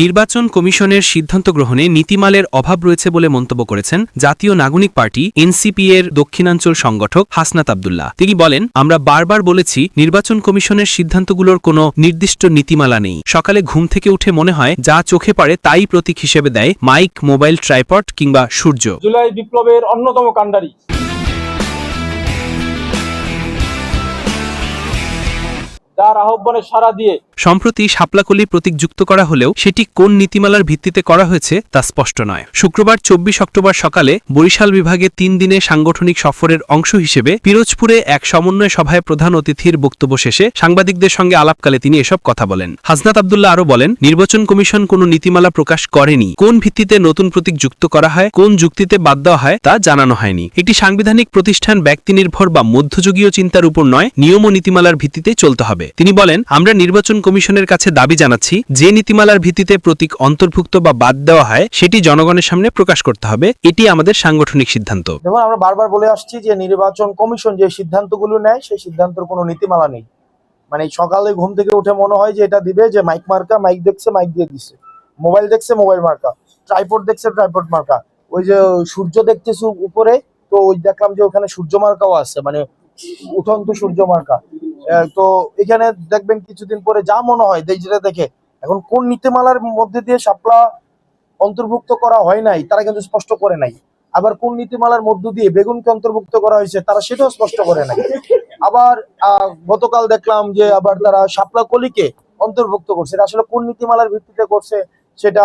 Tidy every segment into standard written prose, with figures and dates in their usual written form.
নির্বাচন কমিশনের সিদ্ধান্ত গ্রহণে নীতিমালার অভাব রয়েছে বলে মন্তব্য করেছেন জাতীয় নাগরিক পার্টি এনসিপি এর দক্ষিণাঞ্চল সংগঠক হাসনাত আব্দুল্লাহ। তিনি বলেন, আমরা বারবার বলেছি নির্বাচন কমিশনের সিদ্ধান্তগুলোর কোনো নির্দিষ্ট নীতিমালা নেই। সকালে ঘুম থেকে উঠে মনে হয় যা চোখে পড়ে তাই প্রতীক হিসেবে দেয় মাইক, মোবাইল, ট্রাইপড কিংবা সূর্য। জুলাই বিপ্লবের অন্যতম কাণ্ডারি তার আহ্বানে সাড়া দিয়ে সম্প্রতি শাপলাকলি প্রতীক যুক্ত করা হলেও সেটি কোন নীতিমালার ভিত্তিতে করা হয়েছে তা স্পষ্ট নয়। শুক্রবার ২৪ অক্টোবর সকালে বরিশাল বিভাগে ৩ দিনের সাংগঠনিক সফরের অংশ হিসেবে পিরোজপুরে এক সমন্বয় সভায় প্রধান অতিথির বক্তব্য শেষে সাংবাদিকদের সঙ্গে আলাপকালে তিনি এসব কথা বলেন। হাসনাত আব্দুল্লাহ আরও বলেন, নির্বাচন কমিশন কোনো নীতিমালা প্রকাশ করেনি। কোন ভিত্তিতে নতুন প্রতীক যুক্ত করা হয়, কোন যুক্তিতে বাদ দেওয়া হয় তা জানানো হয়নি। একটি সাংবিধানিক প্রতিষ্ঠান ব্যক্তি নির্ভর বা মধ্যযুগীয় চিন্তার উপর নয়, নিয়ম ও নীতিমালার ভিত্তিতে চলতে হবে। তিনি বলেন, আমরা নির্বাচন কমিশনের কাছে দাবি জানাচ্ছি যে নীতিমালার ভিত্তিতে প্রতীক অন্তর্ভুক্ত বা বাদ দেওয়া হয় সেটি জনগণের সামনে প্রকাশ করতে হবে। এটি আমাদের সাংগঠনিক সিদ্ধান্ত। দেখুন, আমরা বারবার বলে আসছি যে নির্বাচন কমিশন যে সিদ্ধান্তগুলো নেয় সেই সিদ্ধান্তের কোনো নীতিমালা নেই। মানে সকালে ঘুম থেকে উঠে মনে হয় যে এটা দিবে, যে মাইক মার্কা, মাইক দেখছে, মাইক দিয়ে দিচ্ছে, মোবাইল দেখছে, মোবাইল মার্কা, ট্রাইপড দেখছে, ট্রাইপড মার্কা, ওই যে সূর্য দেখতেছে উপরে, তো ওই দেখলাম যে ওখানে সূর্য মার্কাও আছে, মানে উঠন্ত সূর্য মার্কা। তো এখানে দেখবেন কিছুদিন পরে যা মনে হয় যেটা দেখে, এখন কোন নীতিমালার মধ্যে দিয়ে শাপলা অন্তর্ভুক্ত করা হয় নাই তারা কিন্তু স্পষ্ট করে নাই। আবার কোন নীতিমালার মধ্য দিয়ে বেগুনকে অন্তর্ভুক্ত করা হয়েছে তারা সেটাও স্পষ্ট করে নাই। আবার গতকাল দেখলাম যে আবার তারা শাপলা কলিকে অন্তর্ভুক্ত করছে। এটা আসলে কোন নীতিমালার ভিত্তিতে করছে সেটা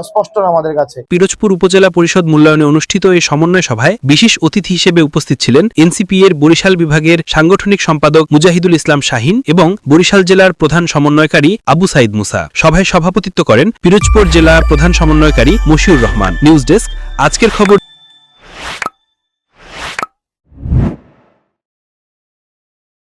স্পষ্ট না আমাদের কাছে। পিরোজপুর উপজেলা পরিষদ মূল্যায়নে অনুষ্ঠিত এই সমন্বয় সভায় বিশেষ অতিথি হিসেবে উপস্থিত ছিলেন এনসিপি এর বরিশাল বিভাগের সাংগঠনিক সম্পাদক মুজাহিদুল ইসলাম শাহিন এবং বরিশাল জেলার প্রধান সমন্বয়কারী আবু সাইদ মুসা। সভায় সভাপতিত্ব করেন পিরোজপুর জেলা প্রধান সমন্বয়কারী মশিউর রহমান। নিউজ ডেস্ক, আজকের খবর।